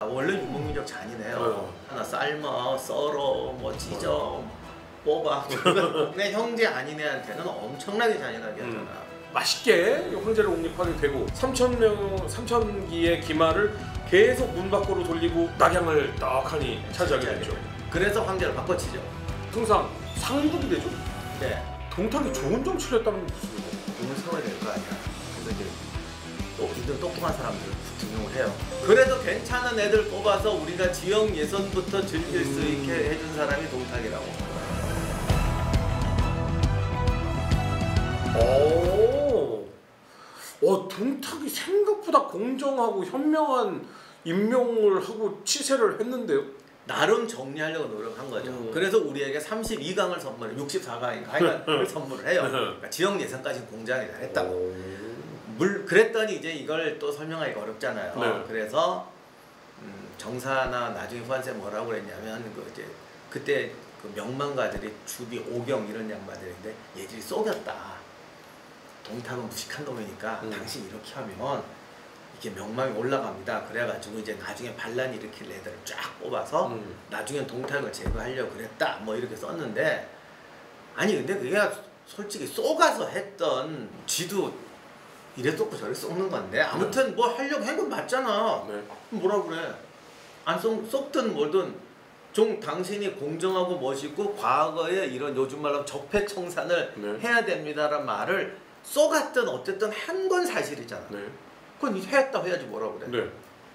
원래 유목민족 잔이네요. 하나 삶아, 썰어, 뭐 찢어, 뽑아. 내 형제 아닌 애한테는 엄청나게 잔인하게 하잖아. 맛있게 형제를 옹립하게 되고 3,000기의 기마를 계속 문 밖으로 돌리고 낙양을 떡하니 차지하게 됐죠. 그래서 황제를 바꿔치죠. 통상 상국이 되죠. 네. 동탁이 좋은 정치를 했다는 게 무슨 돈을 세워야 될 거 아니야. 그래서 이제 또 이런 똑똑한 사람들을 등용을 해요. 그래도 괜찮은 애들 뽑아서 우리가 지역 예선부터 즐길 수 있게 해준 사람이 동탁이라고. 동탁이 생각보다 공정하고 현명한 임명을 하고 치세를 했는데요. 나름 정리하려고 노력한 거죠. 그래서 우리에게 32강을 선물해, 64강인가 하여간 선물을 해요. 그러니까 지역 예선까지 공정하게 잘했다고. 그랬더니 이제 이걸 또 설명하기가 어렵잖아요. 네. 그래서 정사나 나중에 후한세 뭐라고 그랬냐면 그때 그 명망가들이 주비 오경 이런 양반들인데 얘들이 속였다. 동탁은 무식한 놈이니까 당신 이렇게 하면 이게 명망이 올라갑니다. 그래가지고 이제 나중에 반란 일으킬 애들을 쫙 뽑아서 나중에 동탁을 제거하려고 그랬다. 뭐 이렇게 썼는데 아니 근데 그게 솔직히 쏘가서 했던 지도 이래 쏟고 저래 쏟는 건데 아무튼 뭐 하려고 한 건 맞잖아. 네. 뭐라 그래. 안 쏟든 뭐든 좀 당신이 공정하고 멋있고 과거에 이런 요즘 말로 적폐청산을 해야 됩니다라는 말을 쏘갔든 어쨌든 한 건 사실이잖아. 네. 그건 했다 해야지 뭐라 그래. 네.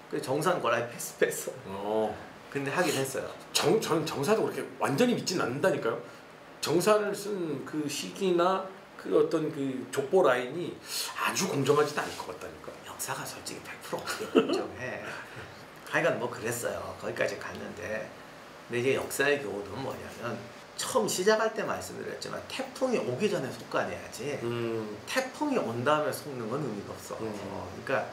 그래서 정산 거라에 패스. 근데 하긴 했어요. 저는 정사도 그렇게 완전히 믿진 않는다니까요. 정사를 쓴 그 시기나 그 어떤 그 족보 라인이 아주 공정하지도 않을 것 같다니까. 역사가 솔직히 100% 어떻게 공정해. 하여간 뭐 그랬어요. 거기까지 갔는데 근데 이게 역사의 교훈은 뭐냐면 처음 시작할 때 말씀드렸지만 태풍이 오기 전에 속아내야지 태풍이 온 다음에 속는 건 의미가 없어. 그러니까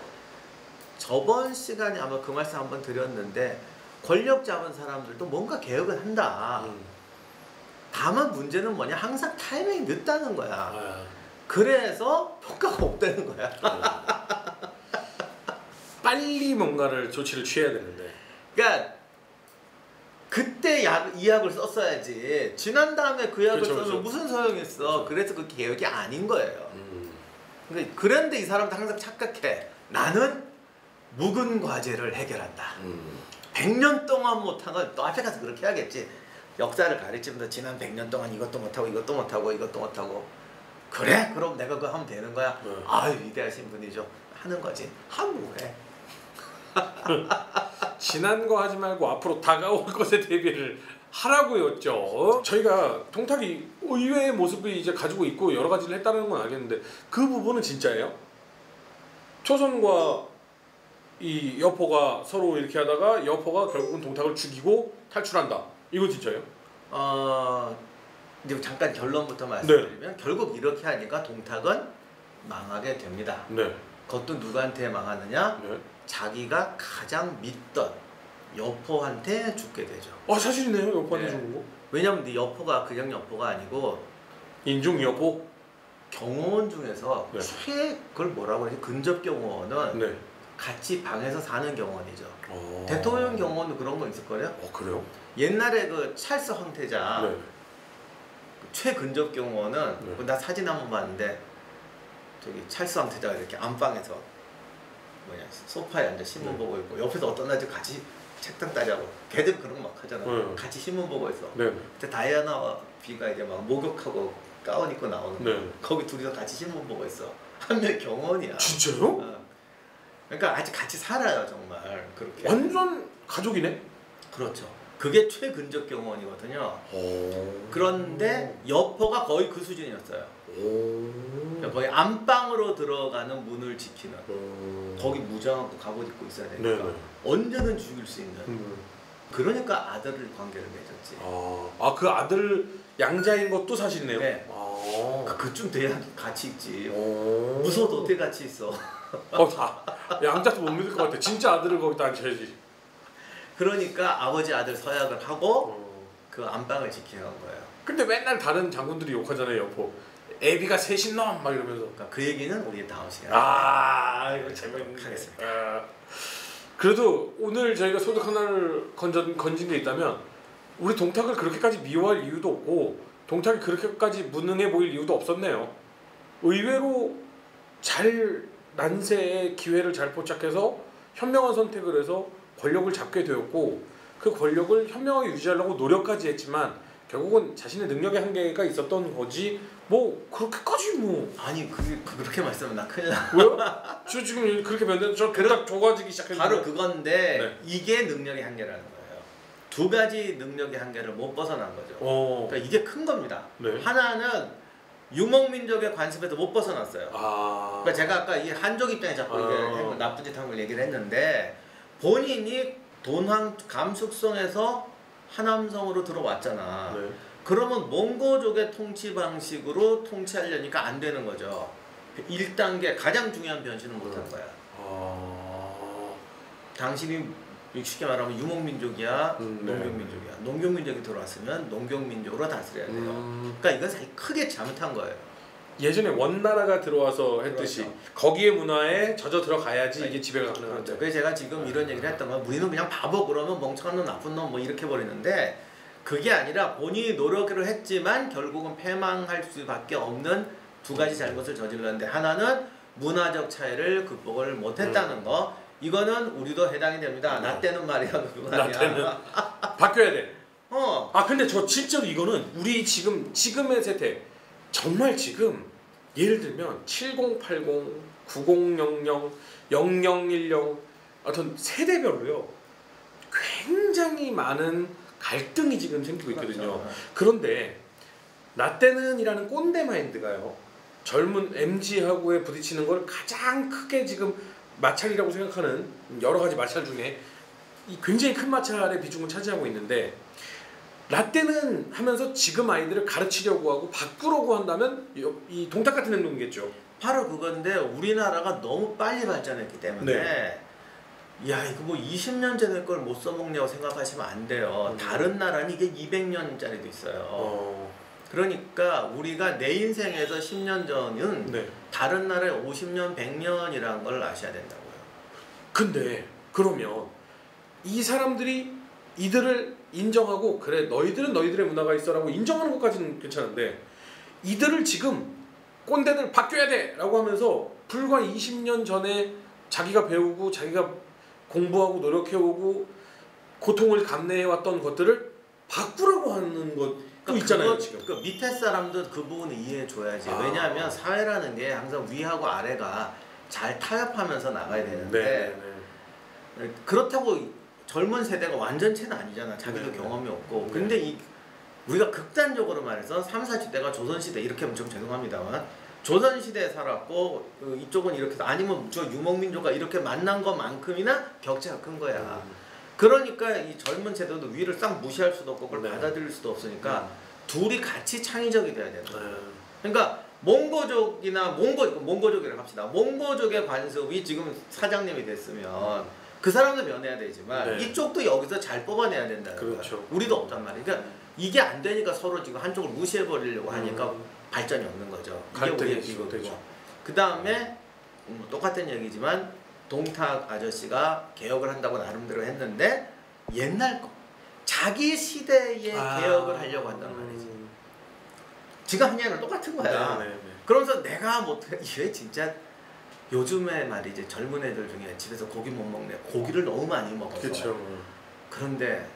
저번 시간에 아마 그 말씀 한번 드렸는데 권력 잡은 사람들도 뭔가 개혁을 한다. 다만 문제는 뭐냐, 항상 타이밍이 늦다는 거야. 그래서 효과가 없다는 거야. 빨리 뭔가를 조치를 취해야 되는데. 그러니까 그때 이 약을 썼어야지. 지난 다음에 그 약을 쓰면 무슨 소용이 있어. 그래서 그 개혁이 아닌 거예요. 그런데 이 사람도 항상 착각해. 나는 묵은 과제를 해결한다. 100년 동안 못한 건 또 앞에 가서 그렇게 해야겠지. 역사를 가르치면서 지난 100년 동안 이것도 못하고 이것도 못하고 이것도 못하고 그래? 그럼 내가 그거 하면 되는 거야? 아유 위대하신 분이죠. 하는 거지. 하면 왜? 지난 거 하지 말고 앞으로 다가올 것에 대비를 하라고였죠. 저희가 동탁이 의외의 모습을 이제 가지고 있고 여러 가지를 했다는 건 알겠는데 그 부분은 진짜예요? 초선과 이 여포가 서로 이렇게 하다가 여포가 결국은 동탁을 죽이고 탈출한다. 이건 진짜예요? 이제 잠깐 결론부터 말씀드리면 결국 이렇게 하니까 동탁은 망하게 됩니다. 그것도 누구한테 망하느냐? 자기가 가장 믿던 여포한테 죽게 되죠. 사실이네요. 여포한테 죽은 거. 왜냐면 네 여포가 그냥 여포가 아니고 인중 여포? 경호원 중에서 그걸 뭐라고 그러지? 근접 경호원은 같이 방에서 사는 경호원이죠. 대통령 경호원도 그런 거 있을 거예요? 그래요? 옛날에 그 찰스 황태자 최근접 경호원은 나 사진 한번 봤는데 저기 찰스 황태자가 이렇게 안방에서 소파에 앉아 신문 보고 있고 옆에서 어떤 아주 같이 책상 따자고 걔들 그런 거 막 하잖아. 같이 신문 보고 있어. 그때 다이아나 비가 이제 막 목욕하고 가운 입고 나오는 거기 둘이서 같이 신문 보고 있어. 한 명 경호원이야. 진짜요? 그러니까 아직 같이 살아요 정말. 그렇게 완전 가족이네? 그렇죠. 그게 최근접 경호원이거든요. 그런데 여포가 거의 그 수준이었어요. 그러니까 거의 안방으로 들어가는 문을 지키는. 거기 무장하고 갑옷 입고 있어야 되니까 언제든 죽일 수 있는. 그러니까 아들 관계를 맺었지. 그 아들 양자인 것도 사실이네요. 네. 그쯤 돼야 같이 있지. 무서워도 어떻게 같이 있어. 양자도 못 믿을 것 같아. 진짜 아들을 거기다 앉혀야지. 그러니까 아버지 아들 서약을 하고 그 안방을 지키는 거예요. 근데 맨날 다른 장군들이 욕하잖아요. 여포. 애비가 셋인 놈 막 이러면서. 그러니까 그 얘기는 우리 다음 시간에 이거 재밌는 하겠습니다. 그래도 오늘 저희가 소득 하나를 건진 게 있다면 우리 동탁을 그렇게까지 미워할 이유도 없고 동탁이 그렇게까지 무능해 보일 이유도 없었네요. 의외로 잘 난세의 기회를 잘 포착해서 현명한 선택을 해서 권력을 잡게 되었고 그 권력을 현명하게 유지하려고 노력까지 했지만 결국은 자신의 능력의 한계가 있었던 거지 뭐 그렇게까지 뭐 아니 그렇게 말씀하면 나 큰일 나. 왜요? 저 지금 그렇게 변했는데 저 동탁 좋아지기 시작했는데 바로 그건데 네. 이게 능력의 한계라는 거예요. 두 가지 능력의 한계를 못 벗어난 거죠. 그러니까 이게 큰 겁니다. 네. 하나는 유목민족의 관습에서 못 벗어났어요. 아. 그러니까 제가 아까 이 한족 입장에 자꾸 이게 나쁜 짓 한 걸 얘기를 했는데 본인이 돈황 감숙성에서 하남성으로 들어왔잖아. 네. 그러면 몽고족의 통치 방식으로 통치하려니까 안 되는 거죠. 1단계 가장 중요한 변신은 못한 거야. 당신이 쉽게 말하면 유목민족이야, 농경민족이야. 농경민족이 들어왔으면 농경민족으로 다스려야 돼요. 그러니까 이건 사실 크게 잘못한 거예요. 예전에 원나라가 들어와서 했듯이 그렇죠. 거기에 문화에 젖어 들어가야지 이게 지배가 가능하죠. 그렇죠. 그래서 제가 지금 이런 얘기를 했던 건 우리는 그냥 바보 그러면 멍청한 놈 나쁜 놈 뭐 이렇게 버리는데 그게 아니라 본인이 노력을 했지만 결국은 패망할 수밖에 없는 두 가지 잘못을 저질렀는데 하나는 문화적 차이를 극복을 못했다는 거. 이거는 우리도 해당이 됩니다. 나 때는 말이야 그거 아니야. 나 때는 바뀌어야 돼. 아 근데 저 진짜로 이거는 우리 지금의 세대 정말 지금 예를 들면 7080, 9000, 0010 어떤 세대별로요 굉장히 많은 갈등이 지금 생기고 있거든요. 그렇죠. 그런데 나 때는이라는 꼰대 마인드가요 젊은 MZ하고에 부딪히는 걸 가장 크게 지금 마찰이라고 생각하는 여러 가지 마찰 중에 이 굉장히 큰 마찰의 비중을 차지하고 있는데 라떼는 하면서 지금 아이들을 가르치려고 하고 바꾸려고 한다면 이 동탁 같은 행동이겠죠. 바로 그건데 우리나라가 너무 빨리 발전했기 때문에 야 이거 뭐 20년 전에 걸 못 써먹냐고 생각하시면 안 돼요. 다른 나라는 이게 200년짜리도 있어요. 그러니까 우리가 내 인생에서 10년 전은 다른 나라의 50년, 100년이라는 걸 아셔야 된다고요. 근데 그러면 이 사람들이 이들을 인정하고 그래 너희들은 너희들의 문화가 있어라고 인정하는 것까지는 괜찮은데 이들을 지금 꼰대들 바뀌어야 돼 라고 하면서 불과 20년 전에 자기가 배우고 자기가 공부하고 노력해오고 고통을 감내해왔던 것들을 바꾸라고 하는 것도 있잖아요. 지금 그 밑에 사람도 그 부분을 이해해줘야지. 왜냐하면 사회라는 게 항상 위하고 아래가 잘 타협하면서 나가야 되는데 그렇다고 젊은 세대가 완전체는 아니잖아. 자기도 경험이 없고. 근데 우리가 극단적으로 말해서 3, 40대가 조선시대 이렇게 하면 좀 죄송합니다만 조선시대에 살았고 이쪽은 이렇게 아니면 저 유목민족과 이렇게 만난 것만큼이나 격차가 큰 거야. 그러니까 이 젊은 세대도 위를 싹 무시할 수도 없고 그걸 받아들일 수도 없으니까 둘이 같이 창의적이 돼야 되는 거야. 그러니까 몽고족이나 몽고족이라고 합시다. 몽고족의 관습이 지금 사장님이 됐으면 그 사람도 면해야 되지만 이쪽도 여기서 잘 뽑아내야 된다는 거야. 우리도 없단 말이야. 그러니까 이게 안 되니까 서로 지금 한쪽을 무시해버리려고 하니까 발전이 없는 거죠. 이게 우리의 비극이고. 그 다음에 똑같은 얘기지만 동탁 아저씨가 개혁을 한다고 나름대로 했는데 옛날 거 자기 시대의 개혁을 하려고 한단 말이지. 지가 한 얘기는 똑같은 거야. 그러면서 내가 이게 진짜 요즘에 말이지 젊은 애들 중에 집에서 고기 못 먹네. 고기를 너무 많이 먹어서. 그런데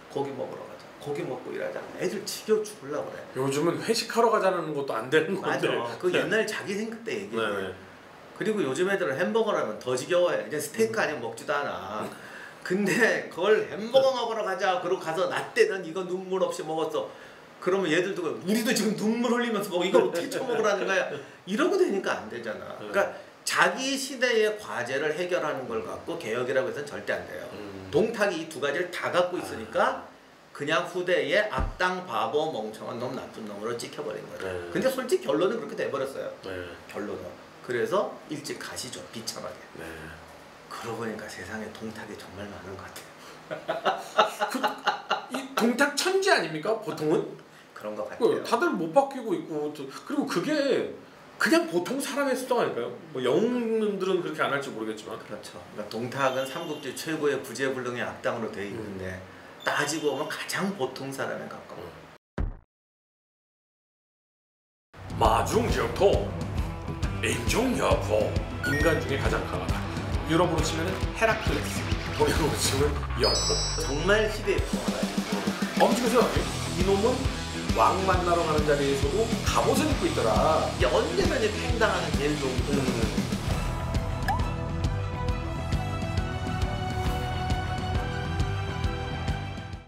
고기 먹으러 가자. 고기 먹고 일하자. 애들 지겨워 죽으려고 그래. 요즘은 회식하러 가자는 것도 안 되는 건데. 맞아. 그 옛날 자기 생각 때 얘기해. 그리고 요즘 애들은 햄버거라면 더 지겨워해. 이제 스테이크 아니면 먹지도 않아. 근데 그걸 햄버거 먹으러 가자. 그러고 가서 나 때는 이거 눈물 없이 먹었어. 그러면 얘들도 우리도 지금 눈물 흘리면서 먹어. 이걸 어떻게 처먹으라는 거야. 이러고 되니까 안 되잖아. 그러니까 자기 시대의 과제를 해결하는 걸 갖고 개혁이라고 해서는 절대 안 돼요. 동탁이 이 두 가지를 다 갖고 있으니까 그냥 후대에 악당 바보 멍청한 놈 나쁜 놈으로 찍혀버린 거죠. 근데 솔직히 결론은 그렇게 돼버렸어요. 결론은. 그래서 일찍 가시죠. 비참하게. 그러고 보니까 세상에 동탁이 정말 많은 것 같아요. 이 동탁 천지 아닙니까? 보통은? 그런 것 같아요. 다들 못 바뀌고 있고 그리고 그게 그냥 보통 사람의 습성 아닐까요? 뭐 영웅들은 그렇게 안 할지 모르겠지만. 그렇죠. 그러니까 동탁은 삼국지 최고의 구제불능의 악당으로 되어 있는데 따지고 보면 가장 보통 사람에 가까워. 마중적토 인종여포 인간 중에 가장 강하다. 유럽으로 치면 헤라클레스, 동양으로 치면 여포. 정말 시대의 포화가요. 엄지가 생각해. 이놈은 왕 만나러 가는 자리에서도 갑옷을 입고 있더라. 이게 언제면 이제 팽당하는 제일 좋은